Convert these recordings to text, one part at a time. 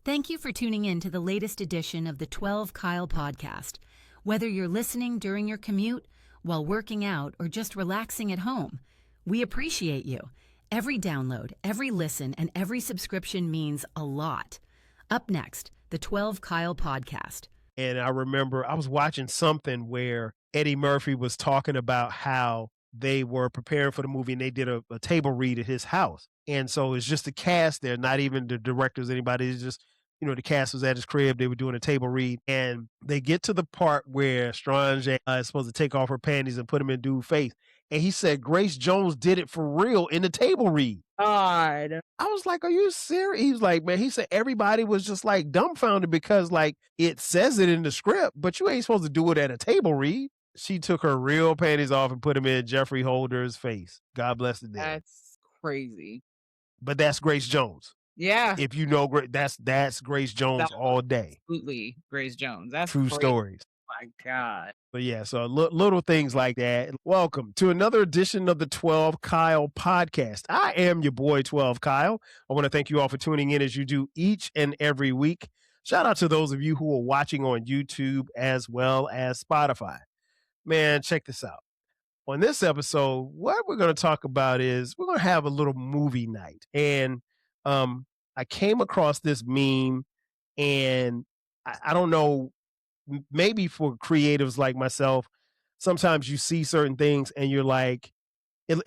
Thank you for tuning in to the latest edition of the 12 Kyle podcast. Whether you're listening during your commute, while working out, or just relaxing at home, we appreciate you. Every download, every listen, and every subscription means a lot. Up next, the 12 Kyle podcast. And I remember I was watching something where Eddie Murphy was talking about how they were preparing for the movie and they did a table read at his house. And so it's just the cast there, not even the directors, anybody. It's just, the cast was at his crib. They were doing a table read. And they get to the part where Strange is supposed to take off her panties and put them in dude's face. And he said Grace Jones did it for real in the table read. God. I was like, are you serious? He was like, man, he said everybody was just like dumbfounded because like it says it in the script, but you ain't supposed to do it at a table read. She took her real panties off and put them in Jeffrey Holder's face. God bless the dead. That's crazy. But that's Grace Jones. Yeah. If you know, that's Grace Jones all day. Absolutely. Grace Jones. That's true crazy. stories. My God. But yeah, so little things like that. Welcome to another edition of the 12 Kyle podcast. I am your boy 12 Kyle. I want to thank you all for tuning in as you do each and every week. Shout out to those of you who are watching on YouTube as well as Spotify. Man, check this out. On this episode, what we're going to talk about is we're going to have a little movie night. And I came across this meme, and I don't know, maybe for creatives like myself, sometimes you see certain things and you're like,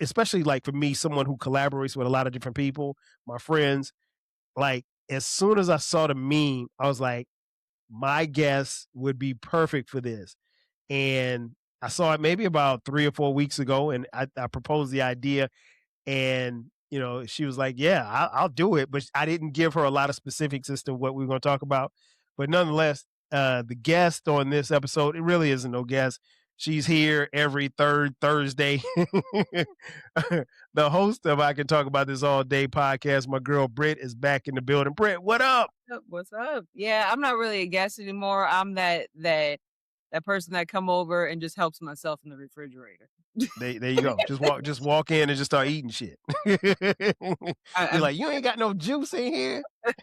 especially like for me, someone who collaborates with a lot of different people, my friends, like as soon as I saw the meme, I was like, my guess would be perfect for this. And I saw it maybe about 3 or 4 weeks ago, and I proposed the idea, and she was like, yeah, I'll do it. But I didn't give her a lot of specifics as to what we were going to talk about. But nonetheless, the guest on this episode, it really isn't no guest. She's here every third Thursday. The host of I Can Talk About This All Day podcast, my girl Britt, is back in the building. Britt, what up? What's up? Yeah, I'm not really a guest anymore. I'm that person that come over and just helps myself in the refrigerator. There you go. Just walk in and just start eating shit. You're like, you ain't got no juice in here.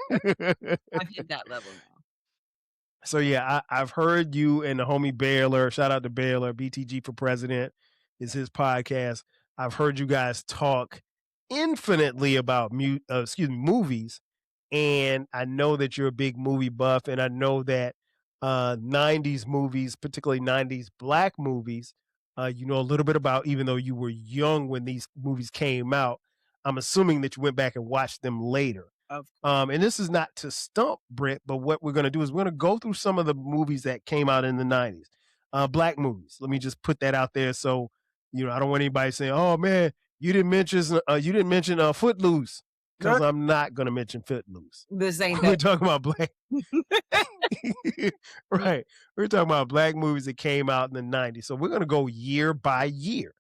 I've hit that level now. So yeah, I've heard you and the homie Baylor. Shout out to Baylor. BTG for President is his podcast. I've heard you guys talk infinitely about movies, and I know that you're a big movie buff, and I know that 90s movies, particularly 90s black movies, you know a little bit about, even though you were young when these movies came out. I'm assuming that you went back and watched them later. And this is not to stump Britt, but what we're going to do is we're going to go through some of the movies that came out in the 90s, black movies. Let me just put that out there. So, I don't want anybody saying, oh man, you didn't mention Footloose, because I'm not going to mention Footloose. This ain't We're talking about black. Right. We're talking about black movies that came out in the 90s. So we're going to go year by year.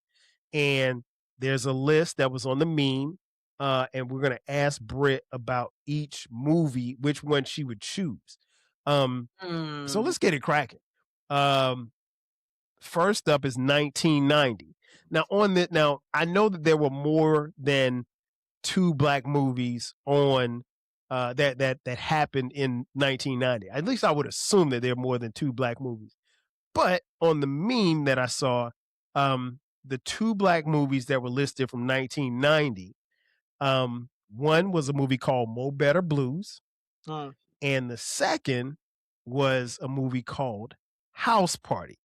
And there's a list that was on the meme. And we're going to ask Britt about each movie, which one she would choose. So let's get it cracking. First up is 1990. Now I know that there were more than 2 black movies on that happened in 1990. At least I would assume that there are more than 2 black movies. But on the meme that I saw, the 2 black movies that were listed from 1990. One was a movie called Mo Better Blues, and the second was a movie called House Party.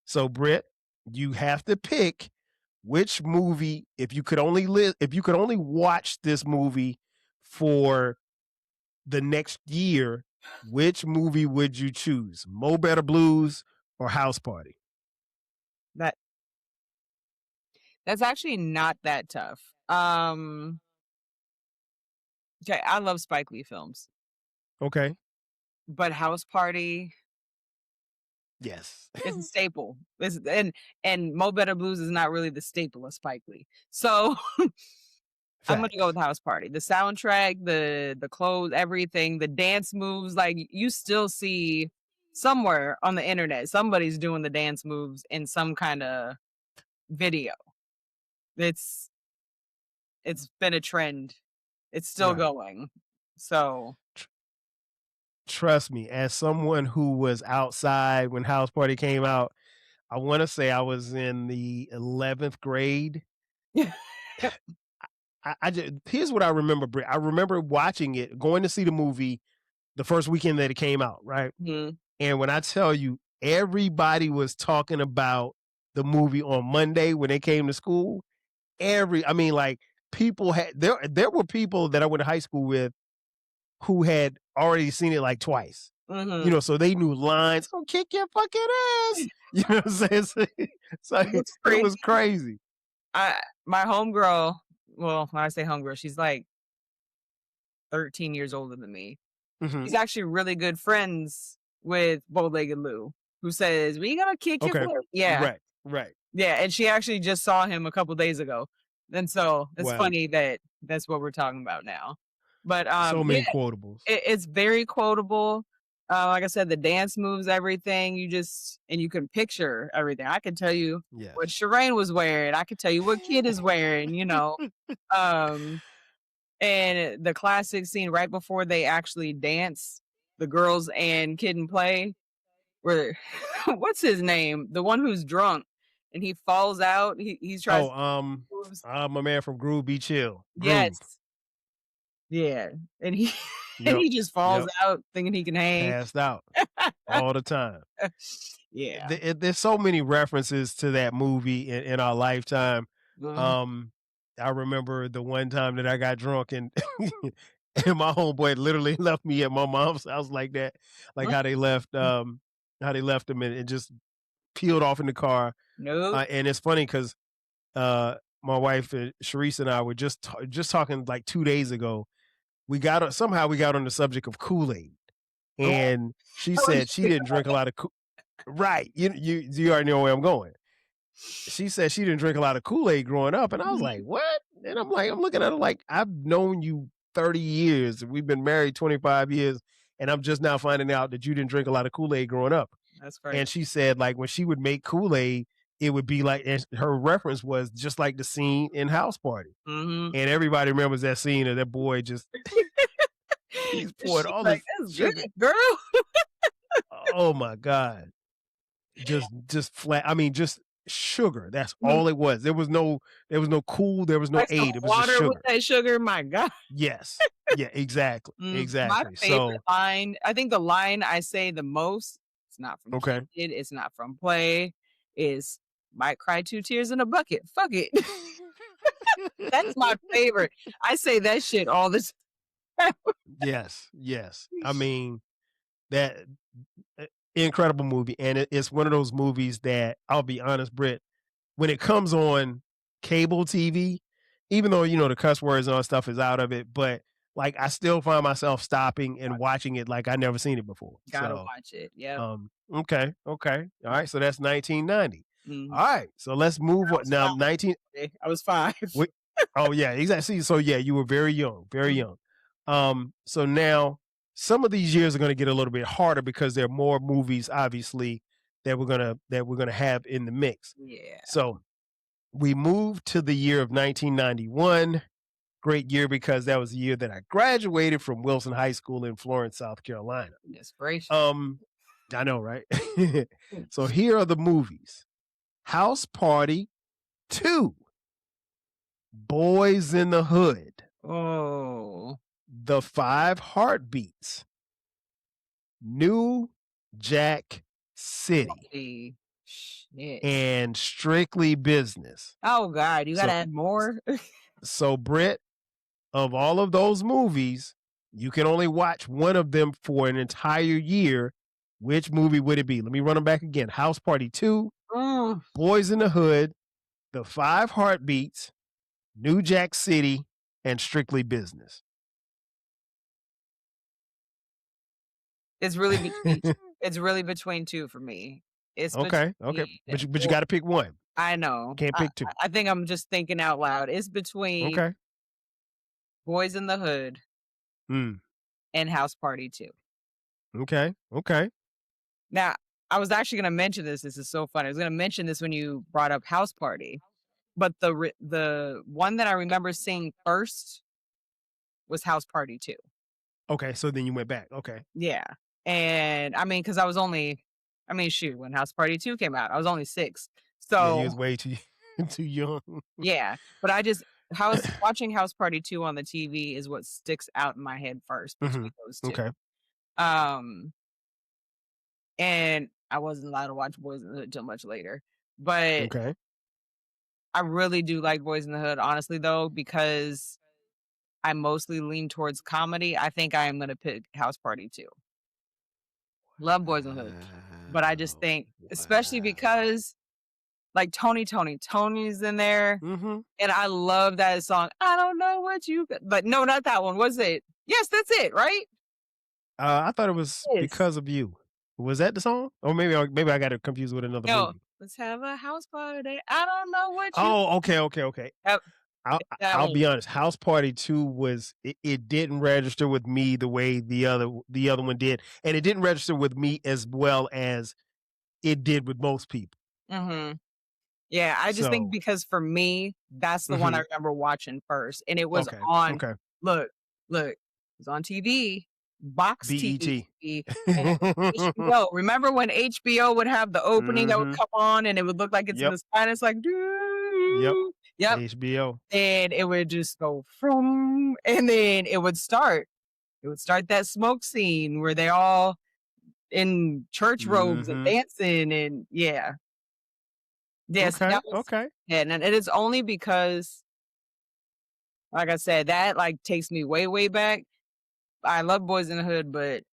So, Britt, you have to pick which movie. If you could only watch this movie for the next year, which movie would you choose? Mo Better Blues or House Party? That's actually not that tough. Okay, I love Spike Lee films. Okay. But House Party, yes, it's a staple. And Mo Better Blues is not really the staple of Spike Lee. So I'm going to go with House Party. The soundtrack, the clothes, everything, the dance moves, like you still see somewhere on the internet, somebody's doing the dance moves in some kind of video. It's been a trend. It's still going. So trust me, as someone who was outside when House Party came out, I want to say I was in the 11th grade. I just, here's what I remember, Britt. I remember watching it, going to see the movie the first weekend that it came out, right? Mhm. And when I tell you, everybody was talking about the movie on Monday when they came to school. I mean, like people had there were people that I went to high school with who had already seen it like twice. You know, so they knew lines. Oh, kick your fucking ass. You know what I'm saying? So it was crazy. My homegirl, well, when I say homegirl, she's like 13 years older than me. Mhm. She's actually really good friends with Bow-Legged Lou, who says, "We gonna kick your Okay. foot." Yeah. Right. Yeah, and she actually just saw him a couple days ago. And so it's Wow. funny that that's what we're talking about now. But So many quotables. it's very quotable. Like I said, the dance moves, everything. And you can picture everything. I can tell you Yes. what Shireen was wearing. I could tell you what Kid is wearing, you know. And the classic scene right before they actually dance, the girls and Kid and Play, where what's his name? The one who's drunk and he falls out. He's trying my man from Groove Be Chill. Yes. Groove. Yeah. And he Yep. he just falls out thinking he can hang. Passed out all the time. Yeah. There's so many references to that movie in our lifetime. I remember the one time that I got drunk and and my homeboy literally left me at my mom's house like that, like how they left him and just peeled off in the car. Nope. And it's funny because my wife Sharice and I were just talking like 2 days ago. Somehow we got on the subject of Kool-Aid, and she said she didn't drink a lot of right. You already know where I'm going. She said she didn't drink a lot of Kool-Aid growing up, and I was like, what? And I'm looking at her like, I've known you 30 years. We've been married 25 years, and I'm just now finding out that you didn't drink a lot of Kool-Aid growing up. That's crazy. And she said, like, when she would make Kool-Aid, it would be like, and her reference was just like the scene in House Party. And everybody remembers that scene of that boy just, he's poured all like, this sugar. good, girl. Oh my God. Just flat. I mean, just sugar. That's all it was. There was no cool. There was no Like aid. It was water just sugar. with that sugar. My God. Yes. Yeah, exactly. Exactly. My favorite line, I think the line I say the most, it's not from Kid, it's not from Play, is might cry 2 tears in a bucket. Fuck it. That's my favorite. I say that shit all the time. Yes. I mean, that incredible movie. And it's one of those movies that, I'll be honest, Britt, when it comes on cable TV, even though, the cuss words and all stuff is out of it, but like I still find myself stopping and watching it like I never seen it before. Gotta watch it. Yeah. Okay. All right. So that's 1990. All right. So let's move on now. I was 5. Oh yeah, exactly. So yeah, you were very young, very young. So now some of these years are going to get a little bit harder because there are more movies, obviously, that we're gonna have in the mix. Yeah. So we moved to the year of 1991. Great year because that was the year that I graduated from Wilson High School in Florence, South Carolina. Inspiration. I know, right? So here are the movies: House Party 2, Boys in the Hood, The 5 Heartbeats, New Jack City, and Strictly Business. Oh God, you gotta add more. So Britt, of all of those movies, you can only watch one of them for an entire year. Which movie would it be? Let me run them back again. House Party 2, Boys in the Hood, The 5 Heartbeats, New Jack City, and Strictly Business. It's really between 2 for me. It's okay. But you got to pick one. I know. Can't pick 2. I think I'm just thinking out loud. It's between Boys in the Hood and House Party 2. Okay. Now, I was actually going to mention this. This is so funny. I was going to mention this when you brought up House Party. But the one that I remember seeing first was House Party 2. Okay, so then you went back. Okay. Yeah. And I mean, because I was only, I mean, shoot, when House Party 2 came out, I was only 6. Yeah, you So was way too too young. yeah, but watching House Party 2 on the TV is what sticks out in my head first between those 2. Okay. Um, and I wasn't allowed to watch Boys in the Hood until much later. But Okay. I really do like Boys in the Hood, honestly, though, because I mostly lean towards comedy. I think I am gonna pick House Party 2. Love Boys in the Hood, but I just think, especially because like Tony's in there, Mm-hmm. and I love that song. I don't know what you, but no, not that one. Was it? Yes, that's it, right? I thought it was Yes. Because of You. Was that the song? Or maybe I got it confused with another No, movie. let's have a house party. I don't know what you. Oh, okay. Yep, that I'll one. be honest. House Party 2 was it didn't register with me the way the other one did, and it didn't register with me as well as it did with most people. Mm-hmm. Yeah, I just think So, because for me, that's the one I remember watching first, and it was okay, on. okay. Look, it was on TV, box BET. TV, and HBO. Remember when HBO would have the opening that would come on, and it would look like it's in the sky, and it's like, Yep. yep, HBO. and it would just go from, and then it would start. It would start that smoke scene where they all in church robes and dancing, and yeah. Yes, Okay, that was, okay. yeah, and it is only because, like I said, that like takes me way, way back. I love Boys in the Hood, but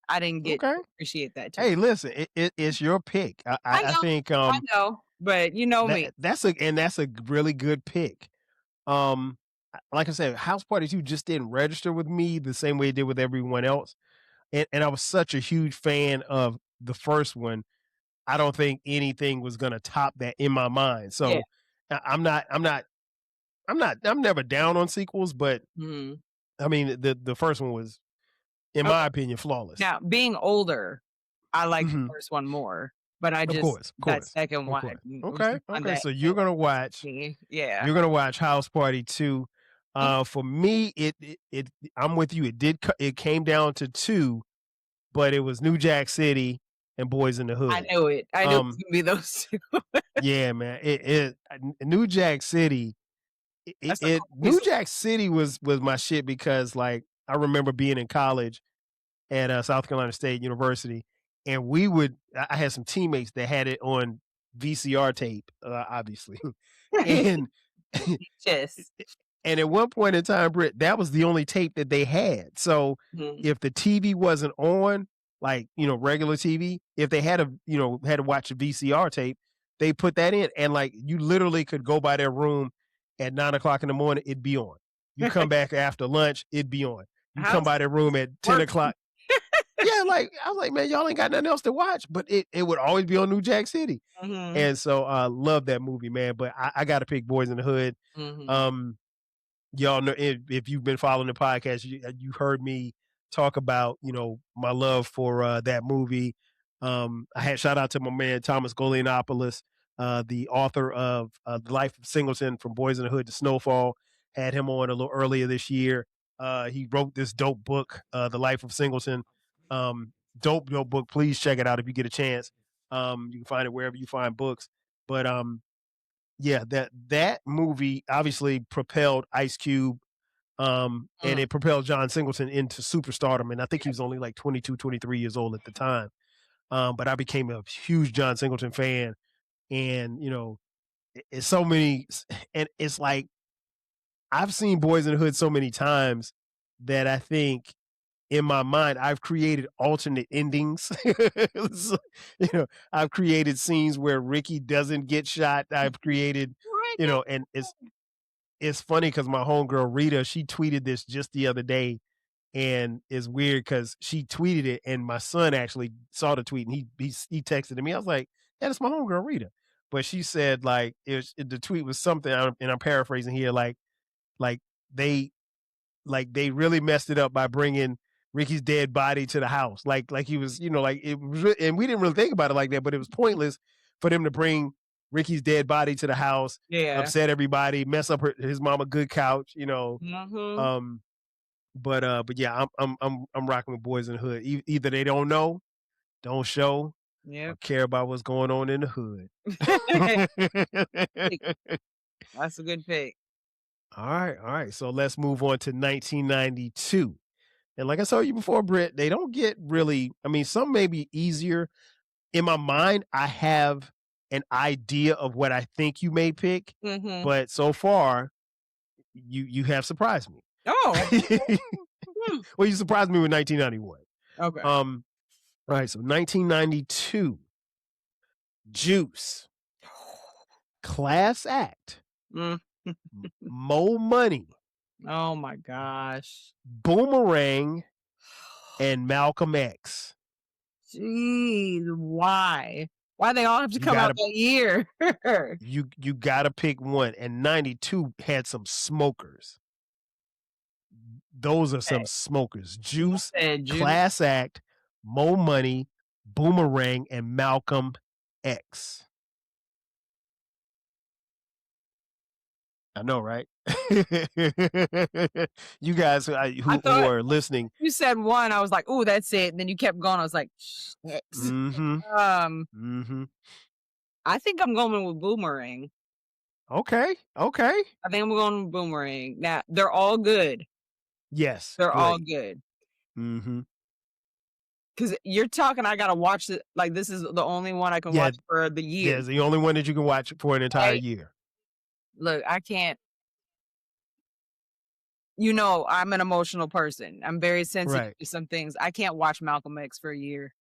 I didn't get to appreciate that too. Hey, listen, it's your pick. I I know, think I know, but you know me. that's a really good pick. Like I said, House Party 2 just didn't register with me the same way it did with everyone else. And I was such a huge fan of the first one. I don't think anything was gonna top that in my mind. Yeah. So I'm never down on sequels, but Mhm. I mean the first one was, in my opinion, flawless. Now, being older, I like the Mhm. first one more, but I Of just that course, second of one, course. it was Okay, just on okay. that So you're gonna watch yeah. House Party 2. For me, it I'm with you. It came down to 2, but it was New Jack City and Boys in the Hood. I knew it. I knew it was gonna be those 2. Yeah, man. New Jack City. That's a New Jack City was my shit because like I remember being in college at South Carolina State University, and I had some teammates that had it on VCR tape, obviously, and Yes. and at one point in time, Britt, that was the only tape that they had. So if the TV wasn't on, like regular TV, if they had to watch a VCR tape, they put that in, and like you literally could go by their room at 9:00 in the morning, it'd be on. You come back after lunch, it'd be on. You come by their room at 10:00. Yeah, like I was like, man, y'all ain't got nothing else to watch, but it would always be on New Jack City. And so I love that movie, man. But I got to pick Boys in the Hood. Y'all know if you've been following the podcast, you heard me talk about my love for that movie. I had shout out to my man Thomas Golianopoulos, the author of The Life of Singleton, From Boys in the Hood to Snowfall. Had him on a little earlier this year. He wrote this dope book, The Life of Singleton. Dope book. Please check it out if you get a chance. You can find it wherever you find books. But yeah, that movie obviously propelled Ice Cube, and it propelled John Singleton into superstardom. And I think he was only like 22, 23 years old at the time. But I became a huge John Singleton fan, and it's so many, and it's like I've seen Boys in the Hood so many times that I think in my mind I've created alternate endings. So, I've created scenes where Ricky doesn't get shot. I've created, and it's funny because my homegirl Rita, she tweeted this just the other day, and it's weird because she tweeted it, and my son actually saw the tweet, and he texted me. I was like, "Yeah, that's my homegirl Rita," but she said like the tweet was something, and I'm paraphrasing here, like they they really messed it up by bringing Ricky's dead body to the house, like he was, like it was, and we didn't really think about it like that, but it was pointless for them to bring Ricky's dead body to the house, upset everybody, mess up his mama good couch, But yeah, I'm rocking with Boys in the Hood. Either they don't know, don't show, or Yep. care about what's going on in the hood. That's a good pick. All right. So let's move on to 1992. And like I told you before, Britt, they don't get really, I mean, some may be easier. In my mind, I have an idea of what I think you may pick, Mm-hmm. but so far, you have surprised me. Oh. Well, you surprised me with 1991. Okay. All right, so 1992, Juice, Class Act, Mm. Mo Money, Oh my gosh. Boomerang, and Malcolm X. Jeez, why? Why they all have to You come out gotta- that year? You gotta pick one, and 92 had some smokers. Those are some smokers. Juice, Juice. Class Act, Mo Money, Boomerang, and Malcolm X. I know, right? You guys who are listening. You said one, I was like, "Oh, that's it." And then you kept going. I was like, "Shit." Mm-hmm. I think I'm going with Boomerang. Okay. I think I'm going with Boomerang. Now, they're all good. Yes. They're great. all good. Mm-hmm. Because you're talking, I gotta watch it. Like, this is the only one I can watch for the year. Yeah, it's the only one that you can watch for an entire year. Look, I can't. You know, I'm an emotional person. I'm very sensitive to some things. I can't watch Malcolm X for a year.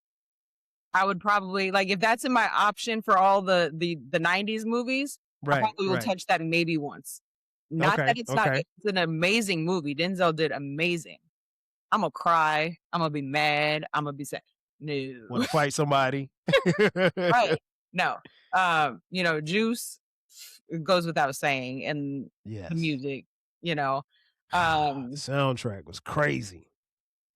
I would probably, like, if that's in my option for all the 90s movies, I probably will touch that maybe once. Not that it's not, it's an amazing movie. Denzel did amazing. I'm gonna cry. I'm gonna be mad. I'm gonna be sad. No. Want to fight somebody? Right. No. You know, Juice, it goes without saying, and the music, you know. The soundtrack was crazy.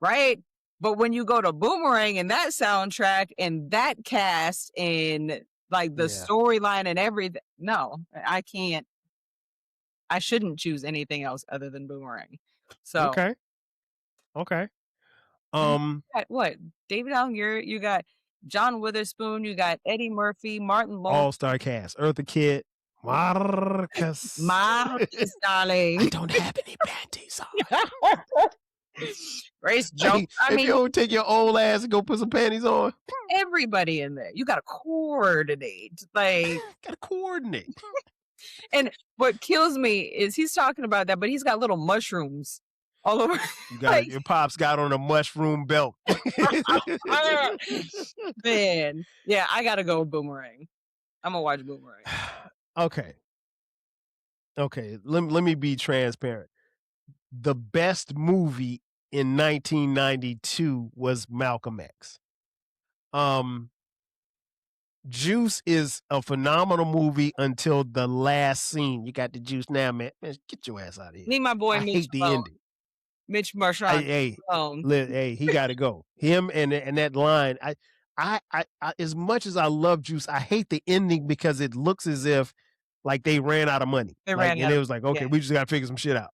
Right. But when you go to Boomerang and that soundtrack and that cast and like the storyline and everything, no, I can't. I shouldn't choose anything else other than Boomerang. So Okay. What? David Allen, you got John Witherspoon, you got Eddie Murphy, Martin Lawrence. All-star cast. Eartha Kitt. Marcus. Marcus, darling. I don't have any panties on. Grace Jones. If you don't take your old ass and go put some panties on. Everybody in there. You got to coordinate. Like, got to coordinate. And what kills me is he's talking about that, but he's got little mushrooms all over. Your pops got on a mushroom belt. Man, yeah, I gotta go with Boomerang. I'm gonna watch Boomerang. Okay. Let me be transparent. The best movie in 1992 was Malcolm X. Juice is a phenomenal movie until the last scene. You got the juice now, man. Get your ass out of here. Need my boy I Mitch hate the Malone. ending. Mitch Marchand. Hey, he got to go. Him and that line. I as much as I love Juice, I hate the ending because it looks as if like they ran out of money. It was like, okay, we just got to figure some shit out.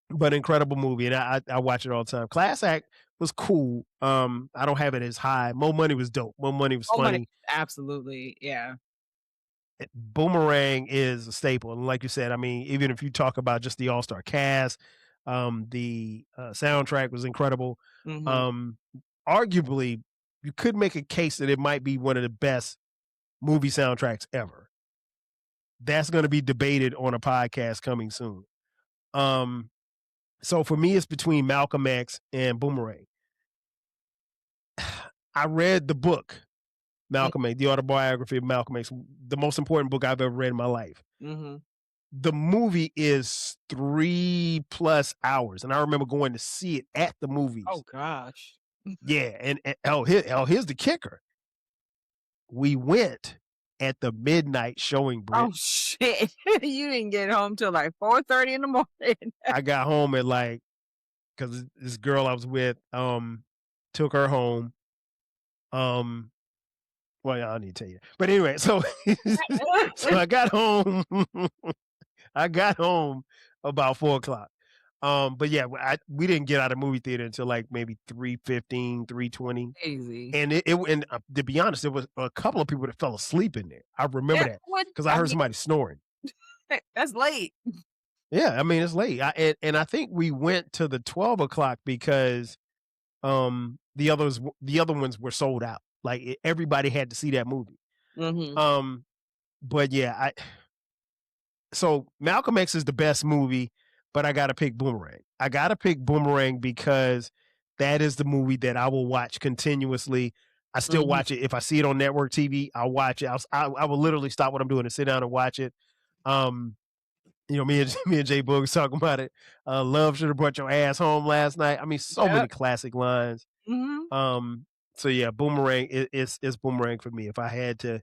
But incredible movie, and I watch it all the time. Class Act was cool. I don't have it as high. Mo Money was dope. Mo Money was funny. Absolutely, yeah. Boomerang is a staple, and like you said, I mean, even if you talk about just the all-star cast, the soundtrack was incredible. Arguably, you could make a case that it might be one of the best movie soundtracks ever. That's going to be debated on a podcast coming soon. So for me, it's between Malcolm X and Boomerang. I read the book, Malcolm X, the autobiography of Malcolm X, the most important book I've ever read in my life. The movie is 3+ hours, and I remember going to see it at the movies. Oh gosh. Yeah, and here's the kicker. We went at the midnight showing, Britt. Oh shit! You didn't get home till like 4:30 in the morning. I got home at because this girl I was with took her home. Well, I need to tell you, but anyway, so I got home. I got home about 4:00. But yeah, we didn't get out of movie theater until like maybe 3:15, 3:20. Crazy. And to be honest, there was a couple of people that fell asleep in there. I remember Yeah, that what? because I I heard mean, somebody snoring. that's late. Yeah, I mean it's late. And I think we went to the 12 o'clock because the other ones were sold out. Like everybody had to see that movie. Mm-hmm. But yeah, so Malcolm X is the best movie, but I gotta pick Boomerang. I gotta pick Boomerang because that is the movie that I will watch continuously. I still Mm-hmm. watch it. If I see it on network TV, I'll watch it. I will literally stop what I'm doing and sit down and watch it. Me and me and Jay Boog was talking about it. Love should have brought your ass home last night. I mean, so many Yep. classic lines. Mm-hmm. So yeah, Boomerang is Boomerang for me. If I had to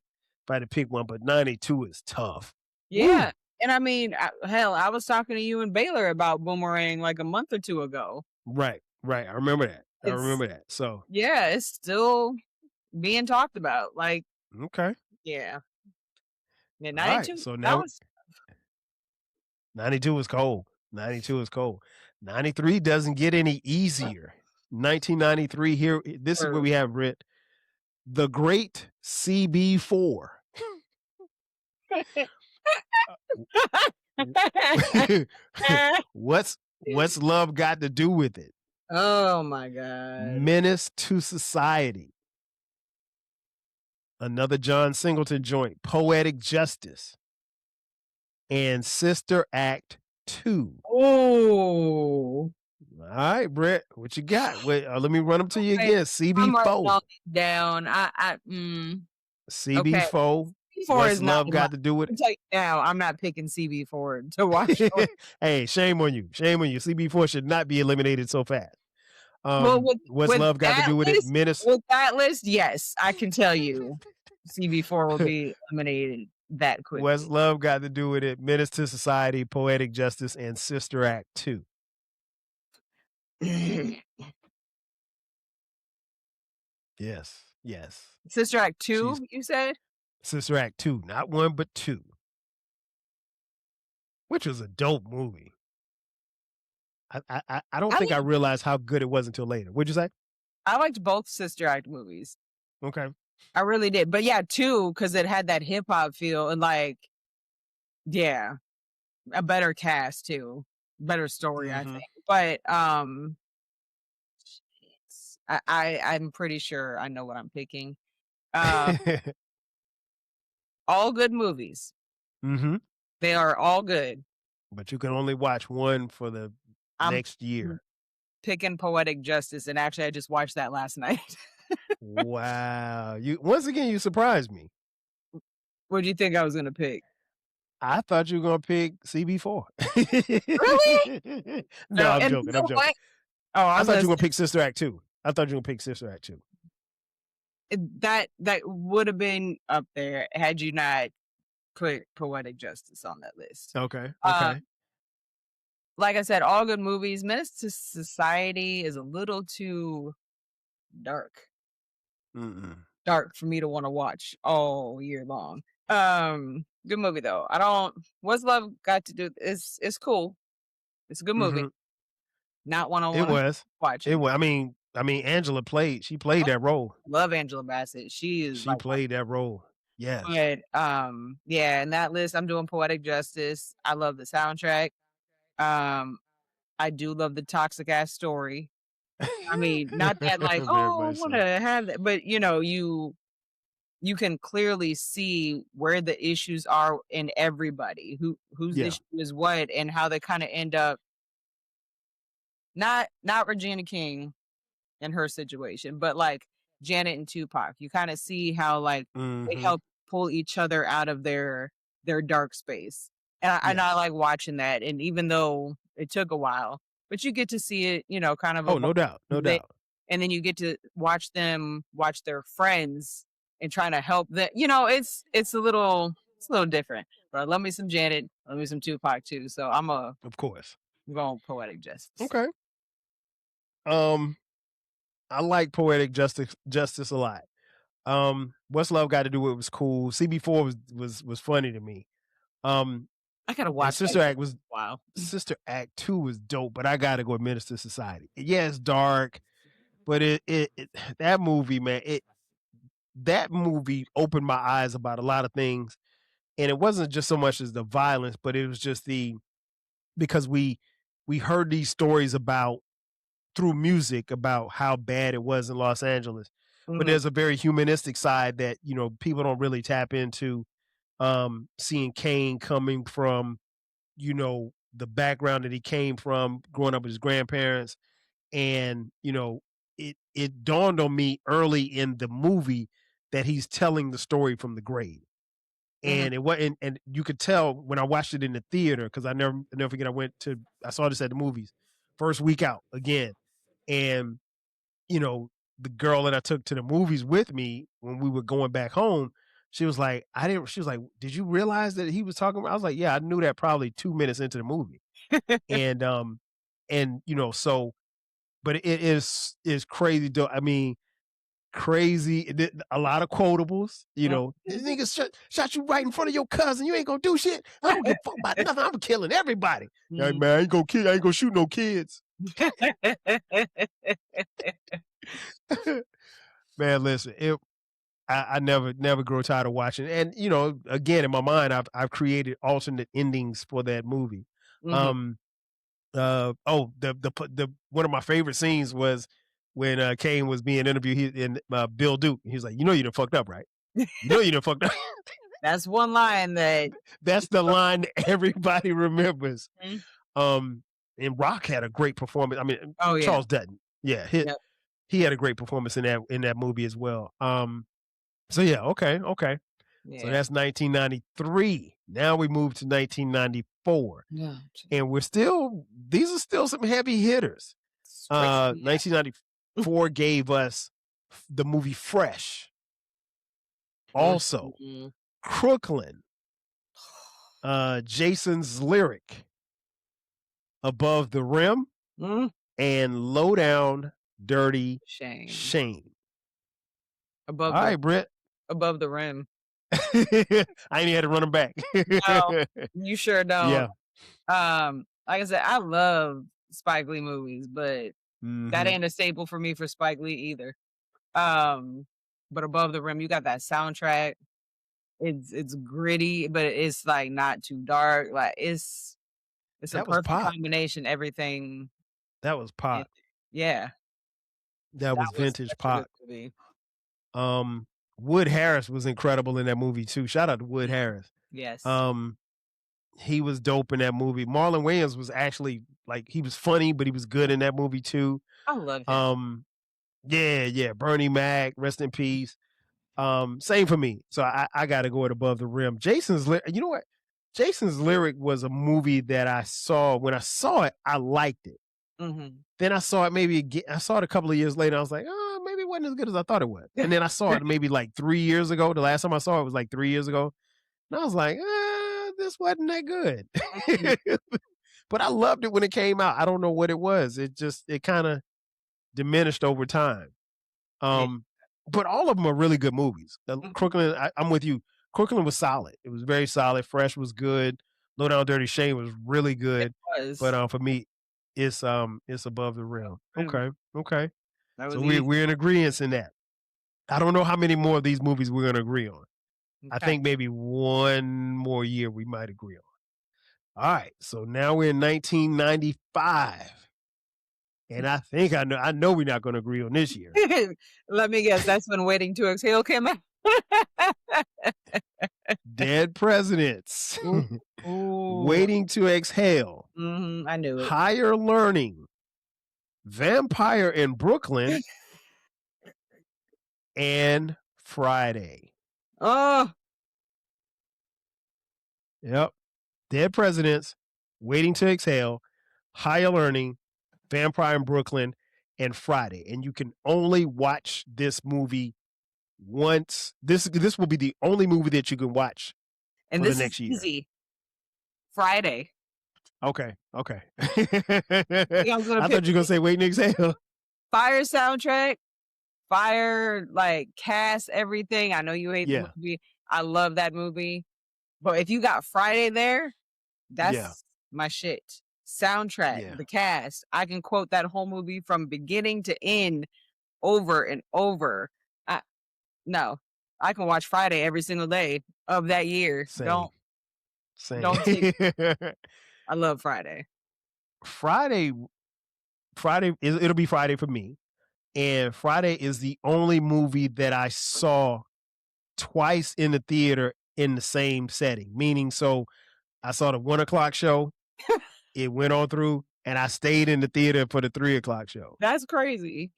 pick one, but 92 is tough. Yeah. Woo! And I mean, hell, I was talking to you and Baylor about Boomerang like a month or two ago. Right. I remember It's that. So yeah, it's still being talked about. Like, okay. yeah. Yeah, All right. 92. So That now was 92 is cold. 92 is cold. 93 doesn't get any easier. 1993 here. This is where we have Britt. The Great CB4. What's love got to do with it? Oh my God. Menace to Society. Another John Singleton joint, Poetic Justice. And Sister Act 2. Oh. All right, Brett, what you got? Wait, let me run them to you Okay, again. I'm writing all CB4. these down. CB4. CB4 What's is not love got to do with I'll it? tell you now, I'm not picking CB4 to watch. Hey, shame on you. Shame on you. CB4 should not be eliminated so fast. Well, What's love got to do with it? Menace. With that list, yes, I can tell you CB4 will be eliminated that quickly. What's love got to do with it? Menace to Society, Poetic Justice, and Sister Act 2. Yes. Sister Act 2, you said? Sister Act 2, not 1 but 2. Which was a dope movie. I don't think I realized how good it was until later. What'd you say? I liked both Sister Act movies. Okay. I really did. But yeah, 2, because it had that hip hop feel and like, yeah, a better cast too. Better story, I think. But I'm pretty sure I know what I'm picking. All good movies. Mm-hmm. They are all good. But you can only watch one for the next year. Picking Poetic Justice, and actually I just watched that last night. Wow. Once again you surprised me. What do you think I was gonna pick? I thought you were gonna pick CB4. Really? No, I'm joking. I'm joking. Oh, I thought you were gonna pick Sister Act 2. That would have been up there had you not put Poetic Justice on that list. Okay. Like I said, all good movies. Menace to Society is a little too dark. Dark for me to want to watch all year long. Good movie though. What's love got to do? It's cool. It's a good movie. Not one on one. It was. Watch it was. I mean, Angela played that role. Love Angela Bassett. She played that role. Yes. But yeah, in that list, I'm doing Poetic Justice. I love the soundtrack. I do love the toxic ass story. I mean, not that like, oh, I want to have that, but you can clearly see where the issues are in everybody, whose issue is what, and how they kind of end up. Not Regina King and her situation, but like Janet and Tupac. You kind of see how like they help pull each other out of their dark space. And I like watching that. And even though it took a while, but you get to see it, kind of. Oh, no doubt. And then you get to watch them watch their friends and trying to help them. It's a little different. But I love me some Janet, love me some Tupac too. So I'm going Poetic Justice. Okay. I like Poetic Justice a lot. What's love got to do with it was cool. CB4 was funny to me. I gotta And watch that. Sister Act was Wow. Sister Act 2 was dope, but I gotta go with Minister Society. Yeah, it's dark, but it that movie, man, that movie opened my eyes about a lot of things. And it wasn't just so much as the violence, but it was just because we heard these stories about through music about how bad it was in Los Angeles. But there's a very humanistic side that, people don't really tap into. Seeing Kane coming from, the background that he came from, growing up with his grandparents, and it dawned on me early in the movie that he's telling the story from the grave. And it wasn't, and you could tell when I watched it in the theater, because I never forget, I saw this at the movies first week out again. And, the girl that I took to the movies with me when we were going back home, she was like, did you realize that he was talking about? I was like, yeah, I knew that probably 2 minutes into the movie. And, so, but it is crazy though. I mean, crazy, a lot of quotables, this nigga shot you right in front of your cousin. You ain't gonna do shit. I don't give a fuck about nothing. I'm killing everybody. Like, man, I ain't gonna shoot no kids. Man, listen, I never grow tired of watching. And again, in my mind, I've created alternate endings for that movie. The one of my favorite scenes was when Kane was being interviewed in Bill Duke. He was like, you done fucked up, right? You done fucked up. That's one line that's the line everybody remembers. And Rock had a great performance. I mean, Charles Dutton. Yeah. He had a great performance in that movie as well. So yeah, okay. Yeah. So that's 1993. Now we move to 1994. Yeah. And these are still some heavy hitters. 1994 gave us the movie Fresh. Also, Crooklyn, Jason's Lyric, Above the Rim, and Low Down Dirty Shame. All right, Britt. Above the Rim. I ain't even had to run them back. No, you sure don't. Yeah. Like I said, I love Spike Lee movies, but that ain't a staple for me for Spike Lee either. But Above the Rim, you got that soundtrack. It's gritty, but it's like not too dark. Like it's a perfect combination. Everything. That was pop. Yeah. That was vintage pop. Wood Harris was incredible in that movie too. Shout out to Wood Harris. Yes. He was dope in that movie. Marlon Wayans was actually he was funny, but he was good in that movie too. I love him. Yeah. Bernie Mac, rest in peace. Same for me. So I got to go at Above the Rim. You know what? Jason's Lyric was a movie that I saw. When I saw it, I liked it. Then I saw it I saw it a couple of years later. I was like, oh, maybe it wasn't as good as I thought it was. And then I saw it maybe 3 years ago. The last time I saw it was 3 years ago. And I was like, this wasn't that good. But I loved it when it came out. I don't know what it was. It kind of diminished over time. But all of them are really good movies. Crooklyn, I'm with you. Crooklyn was solid. It was very solid. Fresh was good. Low Down Dirty Shame was really good. It was. But for me, it's Above the Rim. Okay. So we're in agreement in that. I don't know how many more of these movies we're going to agree on. Okay. I think maybe one more year we might agree on. All right. So now we're in 1995. And I think I know we're not going to agree on this year. Let me guess. That's when Waiting to Exhale came out. Dead Presidents. Ooh. Waiting to Exhale. I knew it. Higher Learning. Vampire in Brooklyn. And Friday. Oh. Yep. Dead Presidents. Waiting to Exhale. Higher Learning. Vampire in Brooklyn, and Friday. And you can only watch this movie once. This will be the only movie that you can watch for the next year. Easy. Friday. Okay. I thought you were going to say Waiting to Exhale. Fire soundtrack. Fire, cast, everything. I know you hate the movie. I love that movie. But if you got Friday there, That's my shit. Soundtrack, Yeah. the cast. I can quote that whole movie from beginning to end over and over. No, I can watch Friday every single day of that year. Same. Don't take. I love Friday. Friday, it'll be Friday for me. And Friday is the only movie that I saw twice in the theater in the same setting. Meaning, so I saw the 1 o'clock show, it went on through, and I stayed in the theater for the 3 o'clock show. That's crazy.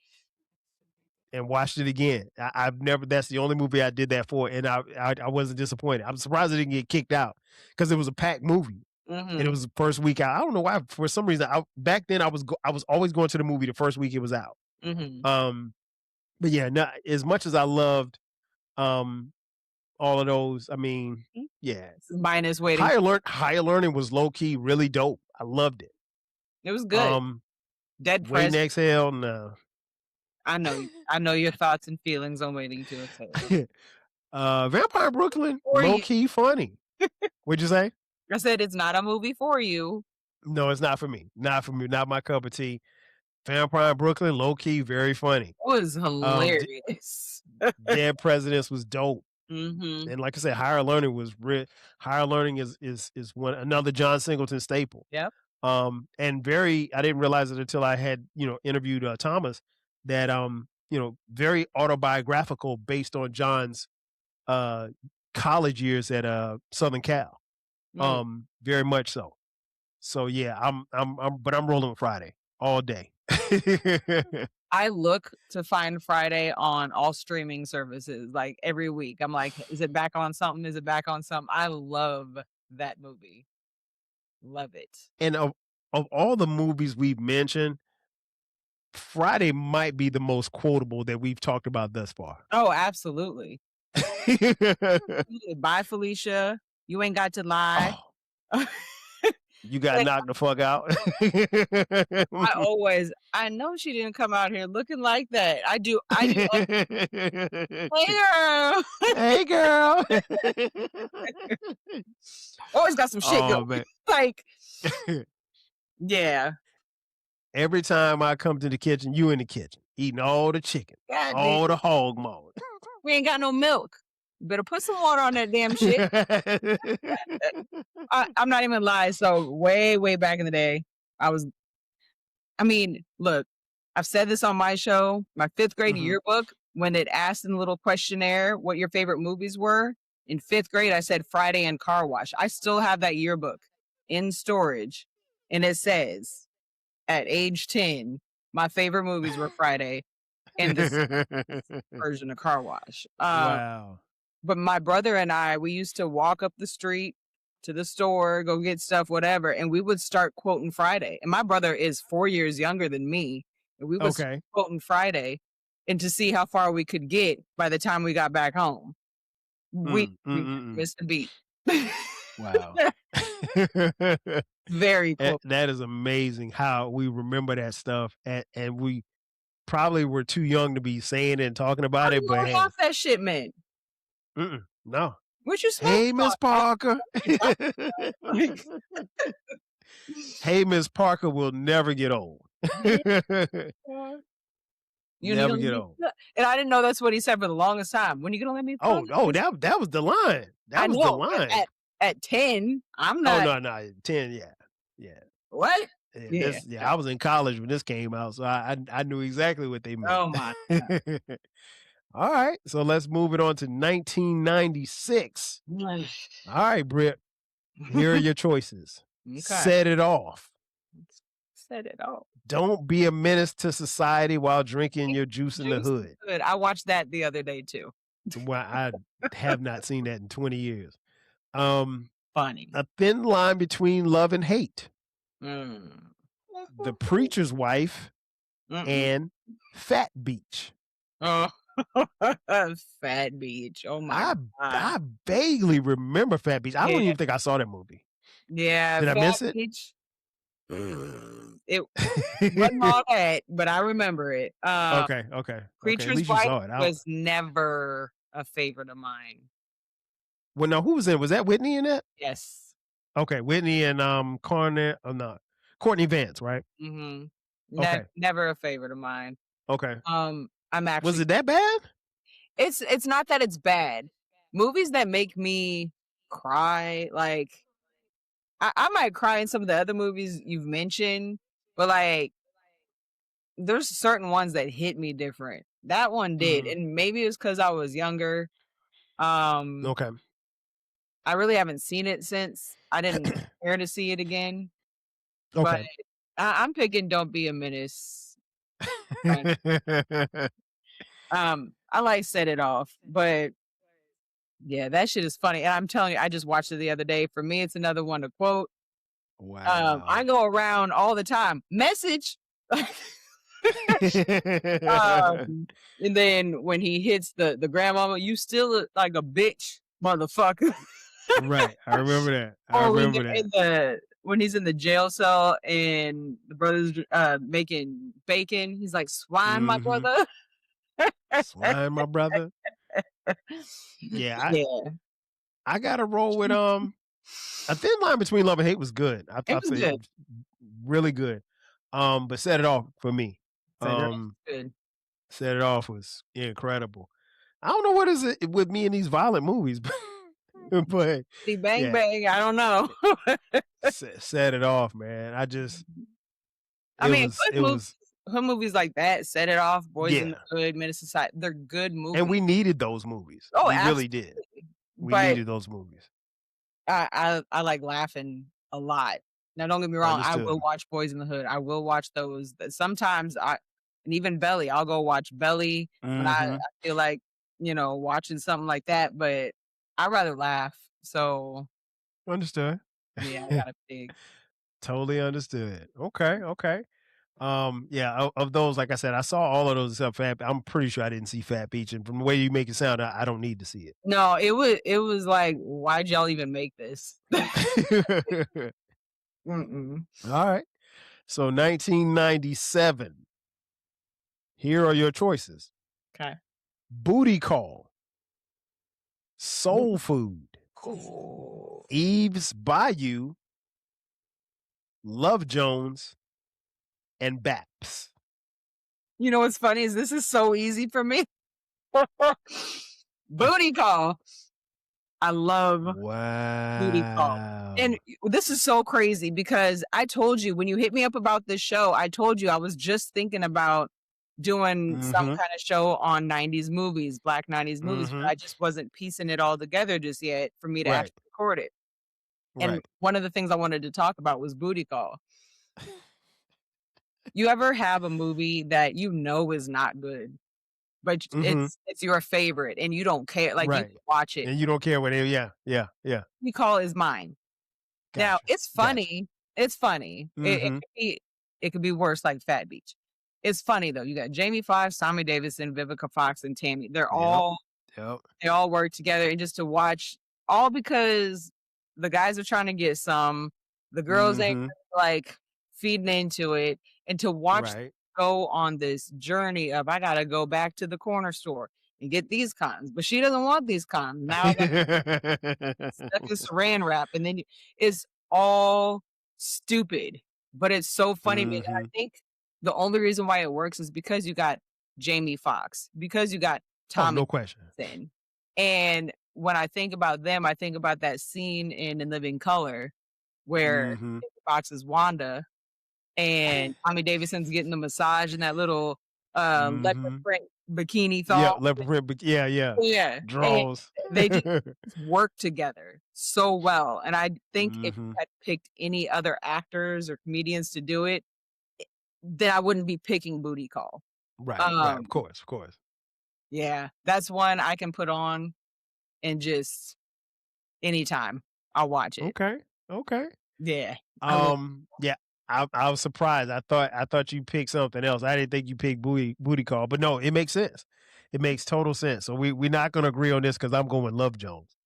And watched it again. That's the only movie I did that for, and I wasn't disappointed. I'm surprised I didn't get kicked out because it was a packed movie. And it was the first week out. I don't know why. For some reason, back then I was always going to the movie the first week it was out. But yeah, as much as I loved all of those, I mean, yeah. Minus waiting. Higher Learning was low key really dope. I loved it. It was good. Dead Waiting President. to Exhale, no. I know your thoughts and feelings on Waiting to Exhale. Vampire Brooklyn, low key funny. What'd you say? I said it's not a movie for you. No, it's not for me. Not for me. Not my cup of tea. Vampire Brooklyn, low key, very funny. It was hilarious. Dead Presidents was dope. Mm-hmm. And like I said, Higher Learning was Higher Learning is another John Singleton staple. Yep. And I didn't realize it until I had interviewed Thomas that very autobiographical based on John's college years at Southern Cal. Very much so. So yeah, but I'm rolling with Friday all day. I look to find Friday on all streaming services like every week. I'm like, is it back on something? Is it back on something? I love that movie. Love it. And of all the movies we've mentioned, Friday might be the most quotable that we've talked about thus far. Oh, absolutely. Bye, Felicia. You ain't got to lie. Oh. You got knocked the fuck out. I know she didn't come out here looking like that. I do. Hey, girl. Hey, girl. Always got some shit going. Man. Like, yeah. Every time I come to the kitchen, you in the kitchen eating all the chicken, all the hog maw. We ain't got no milk. Better put some water on that damn shit. I'm not even lying. So way, way back in the day, look, I've said this on my show, my 5th grade yearbook, when it asked in the little questionnaire what your favorite movies were. In 5th grade, I said Friday and Car Wash. I still have that yearbook in storage. And it says, at age 10, my favorite movies were Friday and this version of Car Wash. Wow. But my brother and I, we used to walk up the street to the store, go get stuff, whatever, and we would start quoting Friday. And my brother is 4 years younger than me. And we would start quoting Friday and to see how far we could get by the time we got back home. We missed the beat. Wow. Very cool. That is amazing how we remember that stuff. And we probably were too young to be saying it and talking about it. But half that shit, man. No. What you Hey, Miss Parker. Hey, Miss Parker will never get old. You never get old. And I didn't know that's what he said for the longest time. When you gonna let me? That was the line. That was the line. At 10, I'm not. Oh no, 10, yeah. What? Yeah, I was in college when this came out, so I knew exactly what they meant. Oh my God. All right, so let's move it on to 1996. All right, Britt, here are your choices. Okay. Set it off. Set it off. Don't be a menace to society while drinking your juice in the hood. Good. I watched that the other day too. Well, I have not seen that in 20 years. Funny. A Thin Line Between Love and Hate. The Preacher's Wife and Fat Beach. Oh. Fat Beach. Oh my God. I vaguely remember Fat Beach. I don't even think I saw that movie. Yeah. Did I miss it? Beach, it wasn't all that, but I remember it. Okay. Preacher's Wife was never a favorite of mine. Well, no, who was in? Was that Whitney in that? Yes. Okay, Whitney and Courtney Vance, right? Mhm. Okay, Never a favorite of mine. okay. I'm Was actually it that bad? it's not that it's bad. Movies that make me cry, like I might cry in some of the other movies you've mentioned, but like there's certain ones that hit me different. That one did, Mhm. and maybe it's because I was younger. Um, Okay. I really haven't seen it since. I didn't care to see it again, but Okay. I'm picking "Don't Be a Menace." Fine. I like "Set It Off," but yeah, that shit is funny, and I'm telling you, I just watched it the other day. For me, it's another one to quote. I Wow. go around all the time. Message. Um, and then when he hits the grandmama, "You still look like a bitch, motherfucker." Right. I remember that. I Or when remember they're that. in when he's in the jail cell and the brother's making bacon, he's like, "Swine, my Mhm. brother." Swine, my brother. Yeah, Yeah, I gotta roll with A Thin Line Between Love and Hate was good. it I was think good. really good. But Set It Off for me. Set it off was good. Set It Off was incredible. I don't know what is it with me in these violent movies, but Bitty bang yeah, bang. I don't know. Set It Off, man. I just I mean, good it was movies like that, Set It Off, Boys in the yeah. Hood, Menace to Society, they're good And we movies. needed those movies. Oh, We really did. absolutely. We But needed those movies. I like laughing a lot. Now, don't get me wrong, I will Understood. watch Boys in the Hood. I will watch those. Sometimes and even Belly, I'll go watch Belly when Mhm. I feel like, watching something like that, but I rather laugh. So Understood. yeah, I gotta pick. Totally understood. Okay, okay. Yeah, of those, like I said, I saw all of those except Fat. I'm pretty sure I didn't see Fat Beach, and from the way you make it sound, I don't need to see No, it was like, why'd y'all even make this? it. Mm-mm. All right. So 1997. Here are your choices: Okay. Booty Call, Soul Booty. Food, Cool. Eve's Bayou, Love Jones, and Baps. You know what's funny is this is so easy for me. Booty Call. I love Booty Call. And Wow. this is so crazy because I told you when you hit me up about this show, I told you I was just thinking about doing some Mhm. kind of show on 90s movies, black 90s movies, but Mhm. I just wasn't piecing it all together just yet for me to Right. actually record it. And Right. one of the things I wanted to talk about was Booty Call. You ever have a movie that you know is not good, but Mhm. it's your favorite and you don't care, like you Right. can watch it? And you don't care what they yeah, yeah, yeah. Booty Call is mine. Now, Gotcha. it's Gotcha. funny. It's funny. Mhm. It could be worse like Fat Beach. It's funny though. You got Jamie Foxx, Tommy Davidson, Vivica Fox, and Tammy. Yep. Yep. They all work together and just to watch all because the guys are trying to get some, the girls ain't Mhm. like feeding into it, and to watch them Right. go on this journey of I gotta go back to the corner store and get these condoms, but she doesn't want these condoms. Now I got stuck in saran wrap, and then it's all stupid, but it's so funny to me, and I Mhm. think the only reason why it works is because you got Jamie Foxx, because you got Oh, Tommy no question. Davidson, and when I think about them, I think about that scene in Living Color where Mhm. Jamie Foxx is Wanda and Tommy Davidson's getting the massage in that little, leopard Mhm. print bikini Yeah, thong. leopard print, but yeah, yeah. Yeah, and Draws. they just work together so well, and I think if you Mhm. had picked any other actors or comedians to do it, then I wouldn't be picking Booty Call. Right, right. Of Um, course, of course. yeah, that's one I can put on and just anytime I'll watch it. Okay. Okay. Yeah, I love Yeah, I was surprised. I thought you picked something else. I didn't think you picked booty call, but no, it makes sense. It makes total sense. So we're not gonna agree on this because I'm going Love Jones.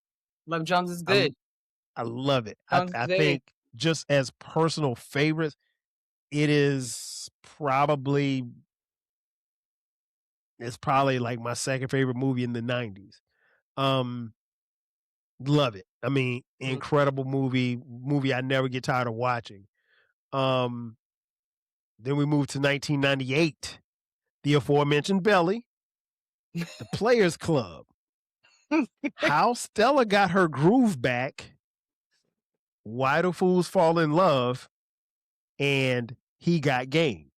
Love Jones is I l- good. I love it. I Jones is I very think just as personal favorites, it is probably it's probably like my second favorite movie in the '90s. Um, Love it. I mean, incredible movie I never get tired of watching. Then we move to 1998. The aforementioned Belly, The Players Club, How Stella Got Her Groove Back, Why Do Fools Fall in Love, and He Got Game.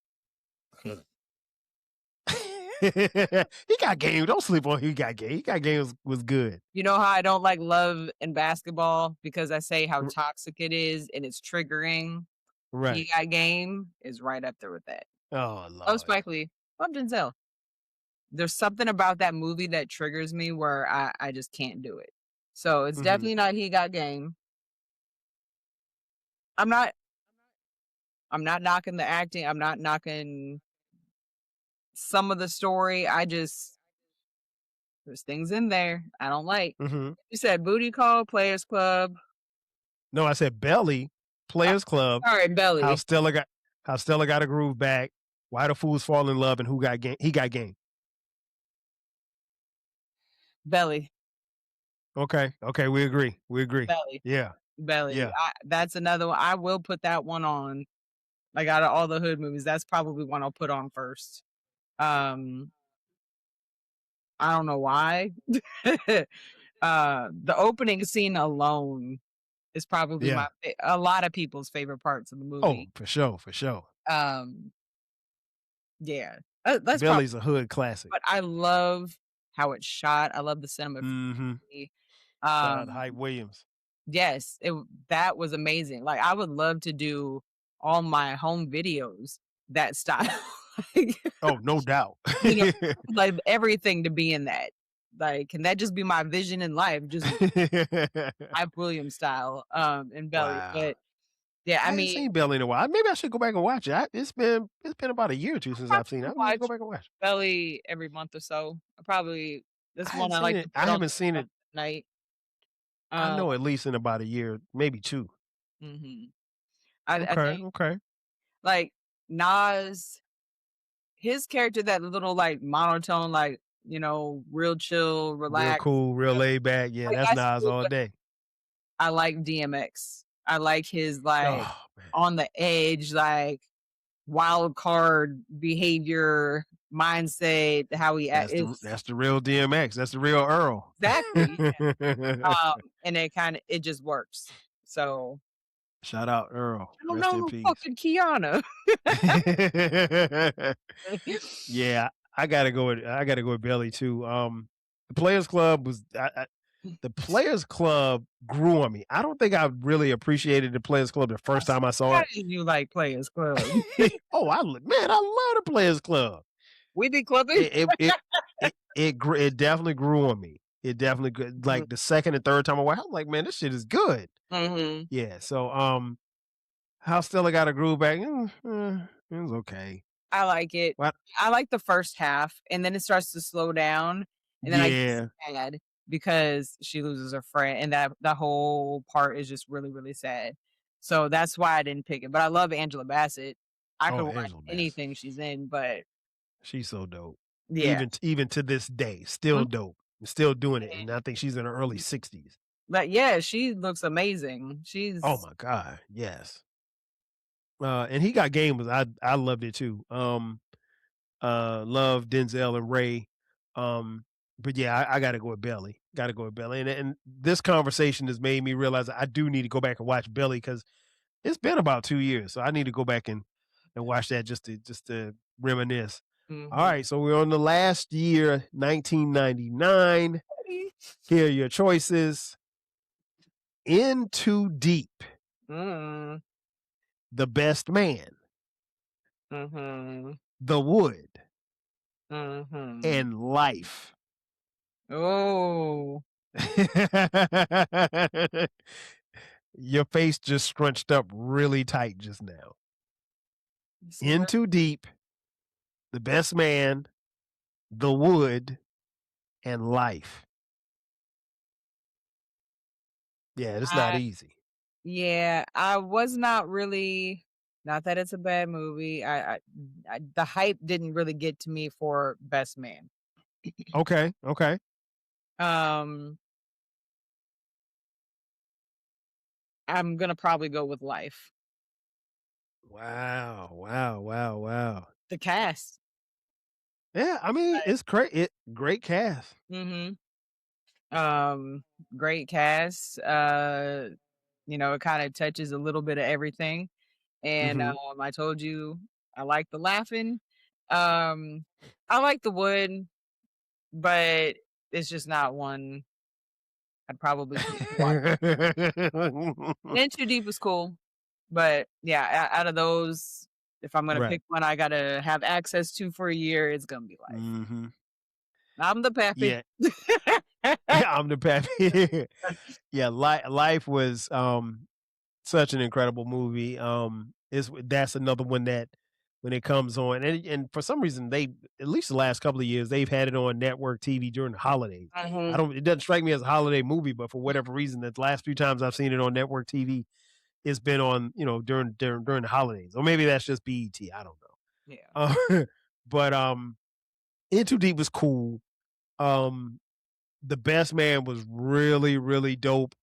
He Got Game. Don't sleep on He Got Game. He Got Game was good. You know how I don't like Love and Basketball because I say how toxic it is and it's triggering. Right. He Got Game is right up there with that. Oh, Lord. Love Spike Lee. Love Denzel. There's something about that movie that triggers me where I just can't do it. So it's definitely not He Got Game. I'm not knocking the acting. I'm not knocking some of the story. There's things in there I don't like. You said Booty Call, Players Club. No, I said Belly, Players Club. All right, Belly. How Stella Got a Groove Back, Why Do Fools Fall in Love, and Who Got Game? He Got Game. Belly. Okay, we agree. Belly. Yeah. Belly. Yeah. That's another one. I will put that one on. Like out of all the hood movies, that's probably one I'll put on first. I don't know why. The opening scene alone is probably a lot of people's favorite parts of the movie. Oh, for sure. Yeah. That's Belly's a hood classic. But I love how it's shot. I love the cinematography. Shout out Hype Williams. Yes, that was amazing. Like I would love to do all my home videos that style. Oh, no doubt. Like everything to be in that. Like, can that just be my vision in life? Just Hype Williams style, and Belly. Wow. But yeah, I haven't mean, seen Belly in a while. Maybe I should go back and watch it. It's been about a year or two since I've seen it. I need to go back and watch it. Belly every month or so. This one I like to put I haven't seen it at night. I know at least in about a year, maybe two. I think, Okay. like Nas, his character, that little like monotone, like real chill, relaxed, real cool, real laid back. Yeah, that's Nas all day. I like DMX. I like his on the edge, like wild card behavior, mindset, how he acts. That's the real DMX. That's the real Earl. Exactly. And it just works. So shout out Earl. I don't know who fucking Kiana. Yeah, I gotta go with Belly too. The Players Club was the Players Club grew on me. I don't think I really appreciated the Players Club the first time I saw it. Why did you like Players Club? Oh, I love the Players Club. We be clubbing. It definitely grew on me. It definitely like the second and third time I watched, I'm like, man, this shit is good. Yeah. So How Stella Got a Groove Back. It was okay. I like it. What? I like the first half, and then it starts to slow down, and then I get sad because she loses her friend, and that whole part is just really, really sad. So that's why I didn't pick it. But I love Angela Bassett. I could watch anything she's in, but she's so dope. Yeah. Even to this day, still dope. Still doing it. And I think she's in her early 60s. But yeah, she looks amazing. Oh my God, yes. And He Got Game I loved it too. Love Denzel and Ray. But yeah, I gotta go with Belly. And this conversation has made me realize I do need to go back and watch Belly because it's been about 2 years. So I need to go back and watch that just to reminisce. All right, so we're on the last year, 1999. Here are your choices. In Too Deep. The Best Man. The Wood. And Life. Oh. Your face just scrunched up really tight just now. In Too Deep, The Best Man, The Wood, and Life. Yeah, it's not easy. Yeah, I was not really. Not that it's a bad movie. The hype didn't really get to me for Best Man. Okay. I'm gonna probably go with Life. Wow, wow, wow, wow. The cast. Yeah, I mean, it's great. Great cast. Mhm. Um, Great cast. It kinda touches a little bit of everything, and, Hmm. I told you I like the laughing. Um, I like the wood, but it's just not one I'd probably choose to watch. And Too Deep was cool, but, yeah, out of those, if I'm gonna Right. pick one I gotta have access to for a year, it's gonna be Life. Hmm. I'm the pappy. Yeah, I'm the pappy. Yeah, Life was such an incredible movie. Is That's another one that when it comes on, and for some reason they, at least the last couple of years, they've had it on network TV during the holidays. I Mhm. don't. It doesn't strike me as a holiday movie, but for whatever reason, the last few times I've seen it on network TV, it's been on, during the holidays, or maybe that's just BET. I don't Yeah. know. But In Too Deep was cool. Um, The Best Man was really, really dope,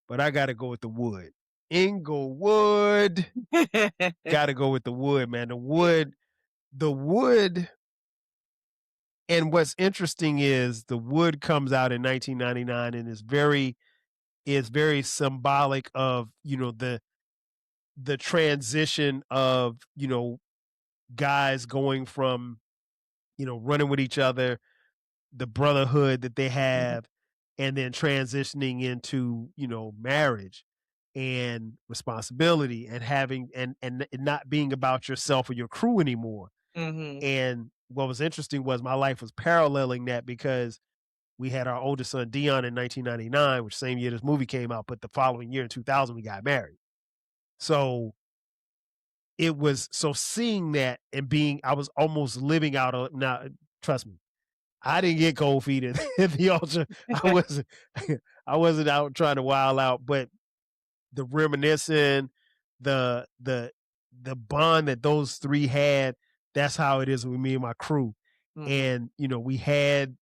but I got to go with The Wood. Inglewood. Got to go with The Wood, man. The Wood. And what's interesting is The Wood comes out in 1999 and is very symbolic of, the transition of, guys going from, running with each other, the brotherhood that they Mhm. have, and then transitioning into, marriage and responsibility, and having and it not being about yourself or your crew anymore. Mhm. And what was interesting was my life was paralleling that, because we had our oldest son Dion in 1999, which same year this movie came out, but the following year in 2000 we got married. So seeing that and I was almost living out of now. Trust me, I didn't get cold feet at the altar. I wasn't I wasn't out trying to wild out, but the reminiscing, the the bond that those three had, that's how it is with me and my crew. Mhm. And we had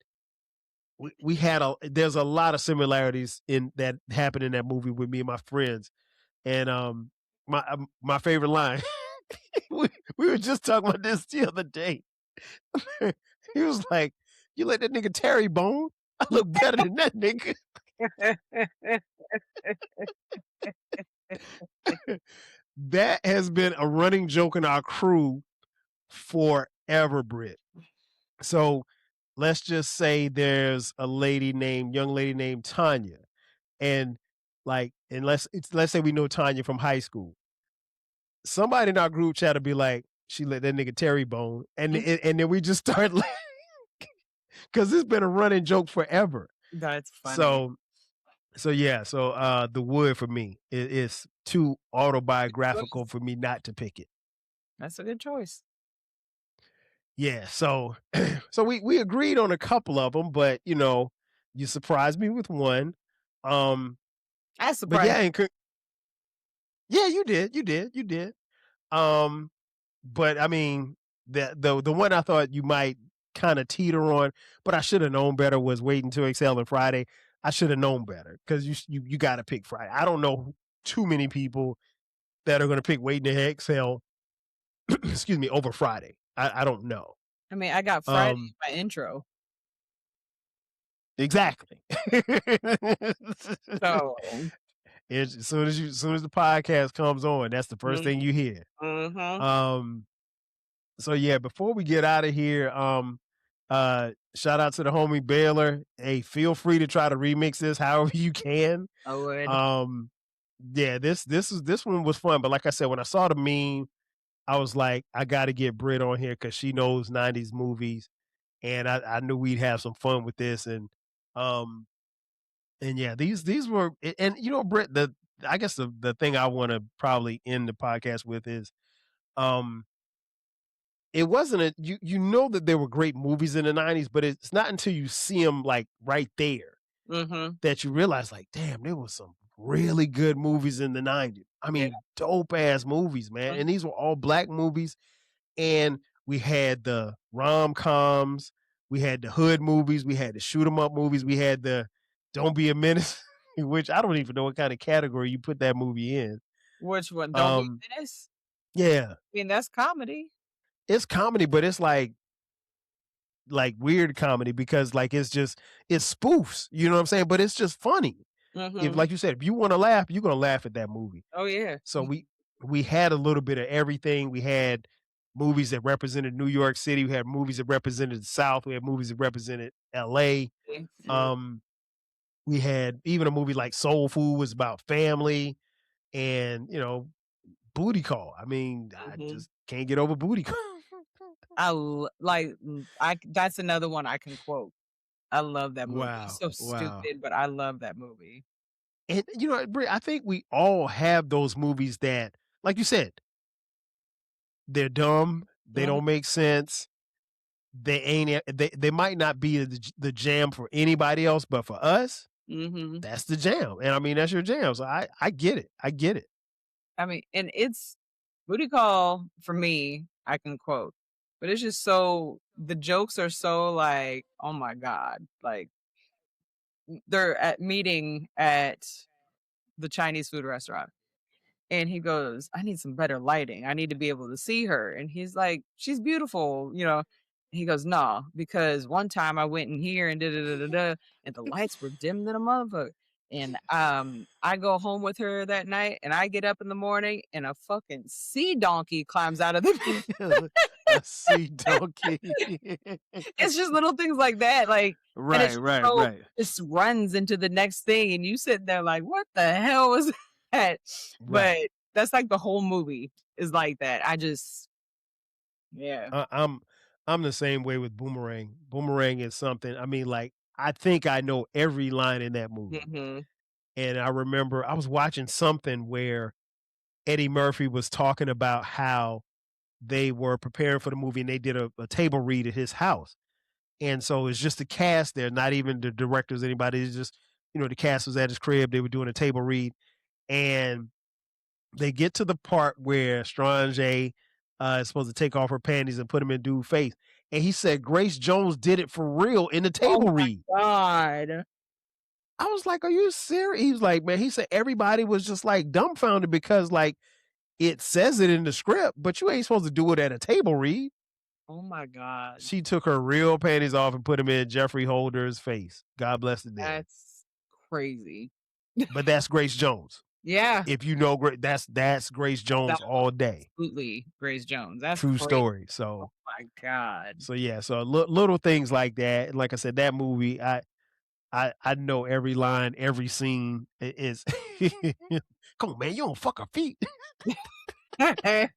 there's a lot of similarities in that happened in that movie with me and my friends. And my favorite line, we, we were just talking about this the other day. He was like, "You let that nigga Terry bone? I look better than that nigga." That has been a running joke in our crew forever, Britt. So let's just say there's a young lady named Tanya, and let's say we know Tanya from high school. Somebody in our group chat will be like, "She let that nigga Terry bone," and then we just start laughing because it's been a running joke forever. That's funny. So The Wood for me is too autobiographical Choice. for me not to pick it. That's a good choice. Yeah, so we agreed on a couple of them, but you surprised me with one. Um, That's but surprising. yeah, yeah, you did. Um, but I mean, the one I thought you might kind of teeter on, but I should have known better, was Waiting to Exhale on Friday. I should have known better, because you got to pick Friday. I don't know too many people that are going to pick Waiting to Exhale, excuse me, over Friday. I don't know. I mean, I got Friday Um, in my intro. exactly. So, As soon as the podcast comes on, that's the first mhm. thing you hear. Mhm. Um, so yeah, before we get out of here, shout out to the homie Baylor. Hey, feel free to try to remix this however you can. I would. Um, yeah, this one was fun, but like I said, when I saw the meme, I was like, I got to get Britt on here because she knows '90s movies, and I knew we'd have some fun with this. Um, and yeah, these were, and Britt, I guess the thing I want to probably end the podcast with is, um, it wasn't you know that there were great movies in the '90s, but it's not until you see them like right there Mhm. that you realize, like, damn, there was some really good movies in the '90s. I Yeah. mean, dope ass movies, man. And these were all black movies. And we had the rom-coms, we had the hood movies, we had the shoot 'em up movies, we had the Don't Be a Menace. which I don't even know what kind of category you put that movie in. Which one? Don't Be This? Yeah. I mean, that's comedy. It's comedy, but it's like weird comedy because like it's spoofs, you know what I'm saying? But it's just funny. If like you said, if you want to laugh, you're gonna laugh at that movie. Oh yeah. So we had a little bit of everything. We had movies that represented New York City. We had movies that represented the South. We had movies that represented LA. We had even a movie like Soul Food was about family and, Booty Call. I mean, I just can't get over Booty Call. That's another one I can quote. I love that movie. Wow. It's so stupid, but I love that movie. And Britt, I think we all have those movies that, like you said, they're dumb. They don't make sense. They might not be the jam for anybody else, but for us, that's the jam. And I mean, that's your jam. So I get it. I get it. I mean, and it's Booty Call for me, I can quote, but it's just the jokes are so like, oh my God. Like they're meeting at the Chinese food restaurant. And he goes, I need some better lighting. I need to be able to see her. And he's like, she's beautiful, He goes, no, because one time I went in here and and the lights were dim than a motherfucker. And I go home with her that night and I get up in the morning and a fucking sea donkey climbs out of the a sea donkey. It's just little things like that. Like right. This runs into the next thing and you sit there like, what the hell was that? But that's like the whole movie is like that. I'm the same way with Boomerang. Boomerang is something. I mean, like I think I know every line in that movie. And I remember I was watching something where Eddie Murphy was talking about how they were preparing for the movie and they did a table read at his house. And so it's just the cast there, not even the directors, anybody. It's just, the cast was at his crib. They were doing a table read. And they get to the part where Strange is supposed to take off her panties and put them in dude's face. And he said Grace Jones did it for real in the table read. God. I was like, are you serious? He was like, man, he said everybody was just like dumbfounded because like it says it in the script, but you ain't supposed to do it at a table read. Oh my God. She took her real panties off and put them in Jeffrey Holder's face. God bless the dead. That's crazy. But that's Grace Jones. Yeah. If you know, that's Grace Jones all day. Absolutely. Grace Jones. That's true crazy. Story. So, oh my God. So yeah, so little things like that. Like I said, that movie, I know every line, every scene is. Come on, man, you don't fuck her feet. And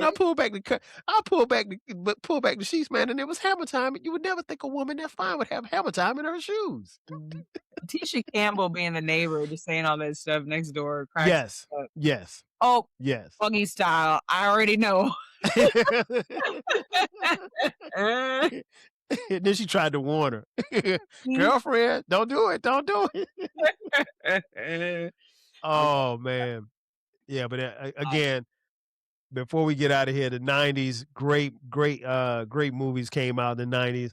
I pull back the sheets, man, and it was hammer time. You would never think a woman that fine would have hammer time in her shoes. Tisha Campbell being the neighbor, just saying all that stuff next door. Yes. Oh, yes. Buggy style. I already know. And then she tried to warn her, girlfriend, don't do it. Don't do it. Oh man. Yeah, but again, before we get out of here, the 90s, great movies came out in the 90s.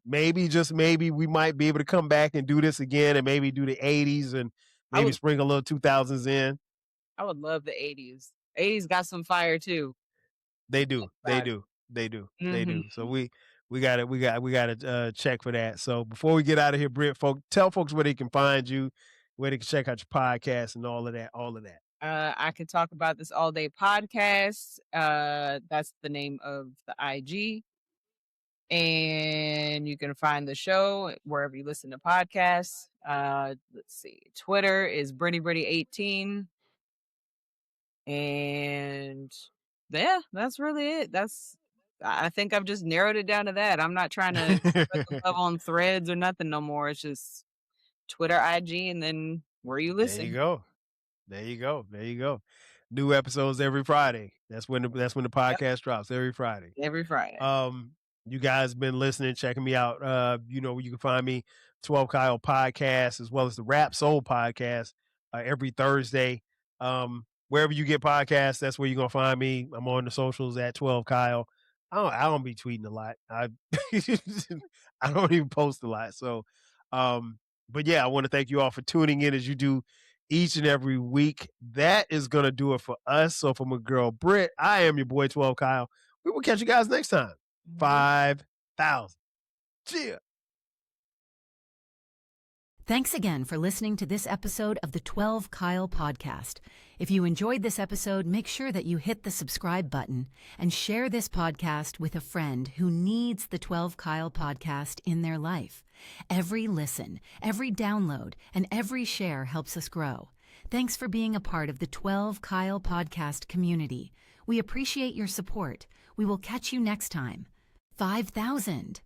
Maybe, just maybe, we might be able to come back and do this again and maybe do the 80s and maybe spring a little 2000s in. I would love the 80s. 80s got some fire too. They do. So we got to check for that. So before we get out of here, Britt, tell folks where they can find you, where they can check out your podcast and all of that. I could talk about this all day podcast. That's the name of the IG. And you can find the show wherever you listen to podcasts. Let's see. Twitter is Britty18. And yeah, that's really it. I think I've just narrowed it down to that. I'm not trying to put love on threads or nothing no more. It's just Twitter, IG, and then where you listen. There you go. New episodes every Friday. That's when the podcast drops every Friday. You guys been listening, checking me out. You can find me 12 Kyle podcast as well as the Rap Soul podcast every Thursday. Wherever you get podcasts, that's where you're gonna find me. I'm on the socials at 12 Kyle. I don't be tweeting a lot. I don't even post a lot. So But yeah, I want to thank you all for tuning in as you do each and every week. That is going to do it for us. So for my girl, Britt, I am your boy, 12 Kyle. We will catch you guys next time. 5,000. Cheers. Thanks again for listening to this episode of the 12 Kyle podcast. If you enjoyed this episode, make sure that you hit the subscribe button and share this podcast with a friend who needs the 12 Kyle podcast in their life. Every listen, every download, and every share helps us grow. Thanks for being a part of the 12 Kyle podcast community. We appreciate your support. We will catch you next time. 5,000.